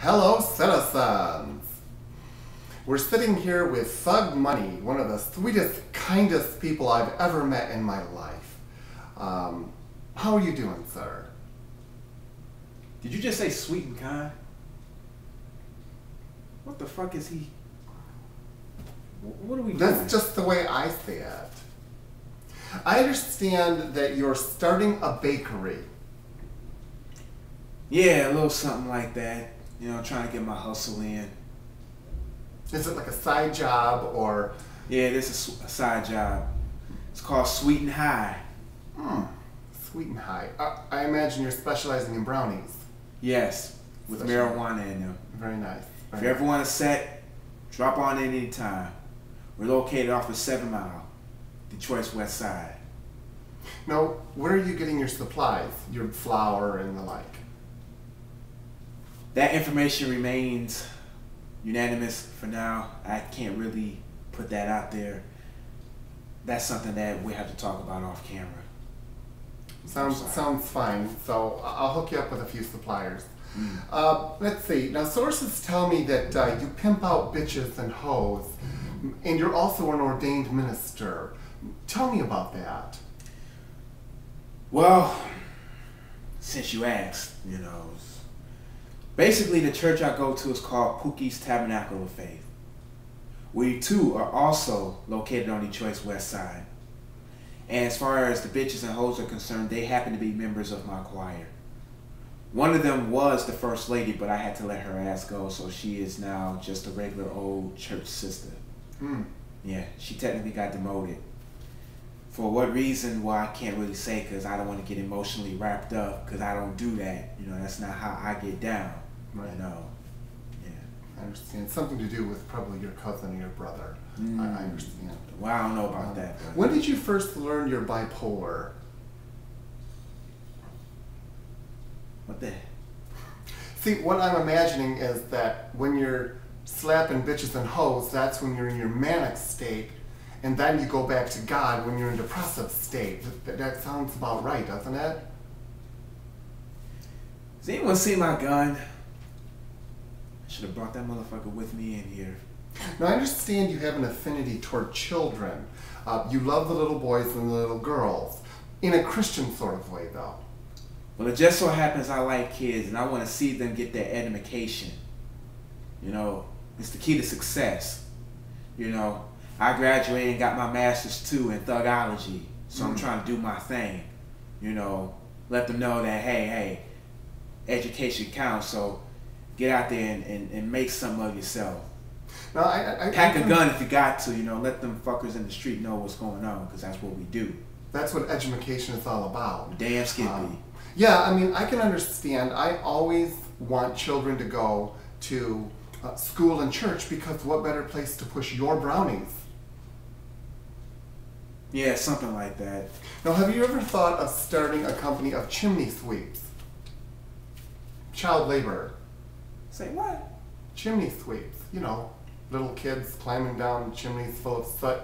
Hello, citizens! We're sitting here with Thug Money, one of the sweetest, kindest people I've ever met in my life. How are you doing, sir? Did you just say sweet and kind? What the fuck is he? What are we doing? That's just the way I say it. I understand that you're starting a bakery. Yeah, a little something like that. You know, trying to get my hustle in. Is it like a side job or? Yeah, this is a side job. It's called Sweet and High. Sweet and high. I imagine you're specializing in brownies. Yes, with marijuana in them. Very nice. If you ever want a set, drop on in anytime. We're located off of 7 Mile, Detroit's west side. Now, where are you getting your supplies? Your flour and the like? That information remains unanimous for now. I can't really put that out there. That's something that we have to talk about off camera. Sounds fine. So I'll hook you up with a few suppliers. Let's see. Now, sources tell me that you pimp out bitches and hoes, and you're also an ordained minister. Tell me about that. Well, since you asked, you know, basically the church I go to is called Pookie's Tabernacle of Faith. We too are also located on Detroit's west side. And as far as the bitches and hoes are concerned, they happen to be members of my choir. One of them was the first lady, but I had to let her ass go, so she is now just a regular old church sister. Yeah, she technically got demoted. For what reason, well, I can't really say because I don't want to get emotionally wrapped up because I don't do that. You know, that's not how I get down. Right. You know, yeah. I understand. Something to do with probably your cousin or your brother. I understand. Well, I don't know about that. But when did you first learn you're bipolar? What the? See, what I'm imagining is that when you're slapping bitches and hoes, that's when you're in your manic state, and then you go back to God when you're in depressive state. That sounds about right, doesn't it? Does anyone see my gun? I should have brought that motherfucker with me in here. Now, I understand you have an affinity toward children. You love the little boys and the little girls. In a Christian sort of way, though. Well, it just so happens I like kids, and I want to see them get their education. You know, it's the key to success. You know, I graduated and got my master's too in thugology, so I'm trying to do my thing. You know, let them know that, hey, education counts, so get out there and make something of yourself. Now, I pack a gun if you got to, you know, let them fuckers in the street know what's going on, because that's what we do. That's what education is all about. Damn skippy. Yeah, I mean, I can understand. I always want children to go to school and church because what better place to push your brownies? Yeah, something like that. Now, have you ever thought of starting a company of chimney sweeps? Child labor. Say what? Chimney sweeps. You know, little kids climbing down chimneys full of soot.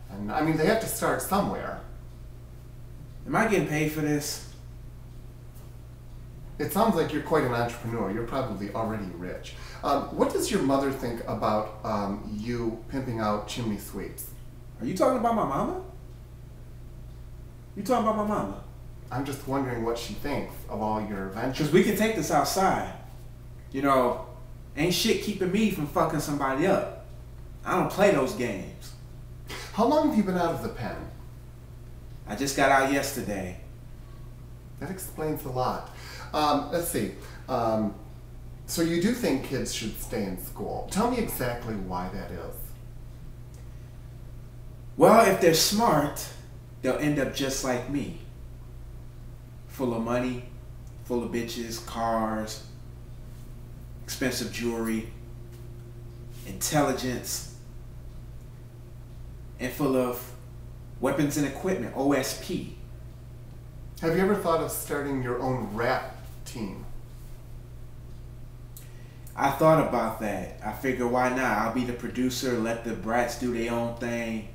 And I mean, they have to start somewhere. Am I getting paid for this? It sounds like you're quite an entrepreneur. You're probably already rich. What does your mother think about you pimping out chimney sweeps? Are you talking about my mama? You talking about my mama? I'm just wondering what she thinks of all your ventures. Because we can take this outside. You know, ain't shit keeping me from fucking somebody up. I don't play those games. How long have you been out of the pen? I just got out yesterday. That explains a lot. Let's see. So you do think kids should stay in school. Tell me exactly why that is. Well, if they're smart, they'll end up just like me. Full of money, full of bitches, cars, expensive jewelry, intelligence, and full of weapons and equipment, OSP. Have you ever thought of starting your own rap team? I thought about that. I figure why not? I'll be the producer, let the brats do their own thing.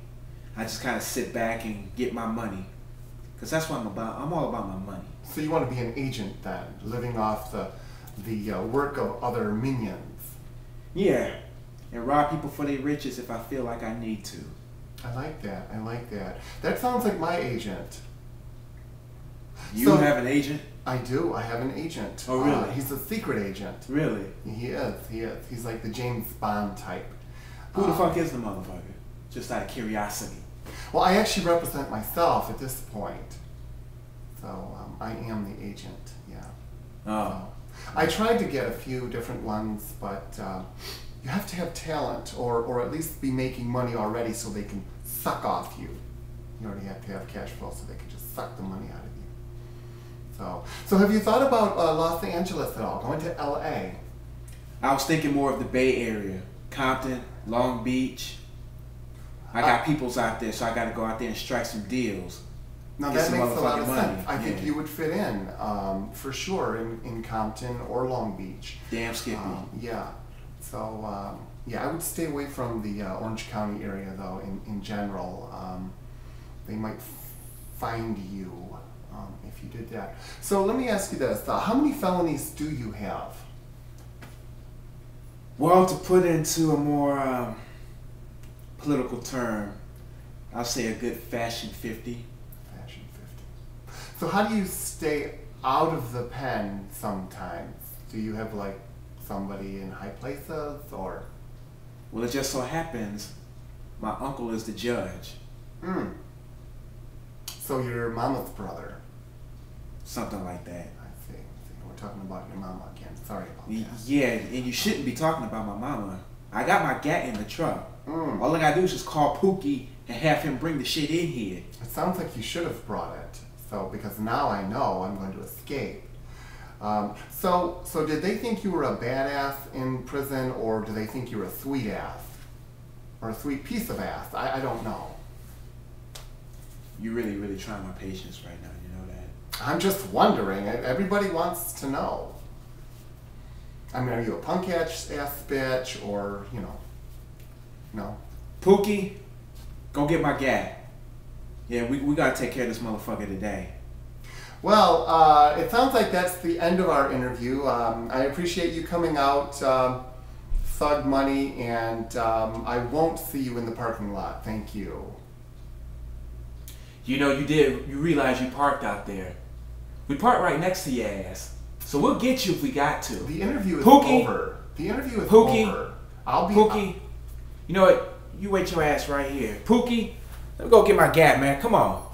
I just kind of sit back and get my money. Because that's what I'm about. I'm all about my money. So you want to be an agent then, living off the work of other minions. Yeah, and rob people for their riches if I feel like I need to. I like that. I like that. That sounds like my agent. You have an agent? I do. I have an agent. Oh, really? He's a secret agent. Really? He is. He is. He's like the James Bond type. Who the fuck is the motherfucker? Just out of curiosity. Well, I actually represent myself at this point. So I am the agent. Yeah. Oh. So, I tried to get a few different ones, but you have to have talent, or at least be making money already, so they can suck off you. You already have to have cash flow, so they can just suck the money out of you. So have you thought about Los Angeles at all? Going to LA? I was thinking more of the Bay Area, Compton, Long Beach. I got peoples out there, so I got to go out there and strike some deals. Now that makes a lot of sense. I think you would fit in, for sure, in Compton or Long Beach. Damn Skippy. Yeah. So, yeah, I would stay away from the Orange County area, though, in general. They might find you if you did that. So let me ask you this. How many felonies do you have? Well, to put into a more political term, I'll say a good fashion 50. Fashion 50. So how do you stay out of the pen sometimes? Do you have, like, somebody in high places, or? Well, it just so happens my uncle is the judge. Hmm. So your mama's brother. Something like that. I see. We're talking about your mama again. Sorry about that. Yeah, and you shouldn't be talking about my mama. I got my gat in the truck. Mm. All I gotta do is just call Pookie and have him bring the shit in here. It sounds like you should have brought it. So, because now I know I'm going to escape. So did they think you were a badass in prison, or do they think you were a sweet ass? Or a sweet piece of ass? I don't know. You're really, really trying my patience right now, you know that? I'm just wondering. Everybody wants to know. I mean, are you a punk-ass bitch, or, you know, no? Pookie, go get my gat. Yeah, we gotta take care of this motherfucker today. Well, it sounds like that's the end of our interview. I appreciate you coming out, Thug Money, and I won't see you in the parking lot. Thank you. You know, you realize you parked out there. We parked right next to your ass. So we'll get you if we got to. The interview is Pookie, over. The interview is Pookie, over. I'll be... Pookie, you know what? You wait your ass right here. Pookie, let me go get my gat, man. Come on.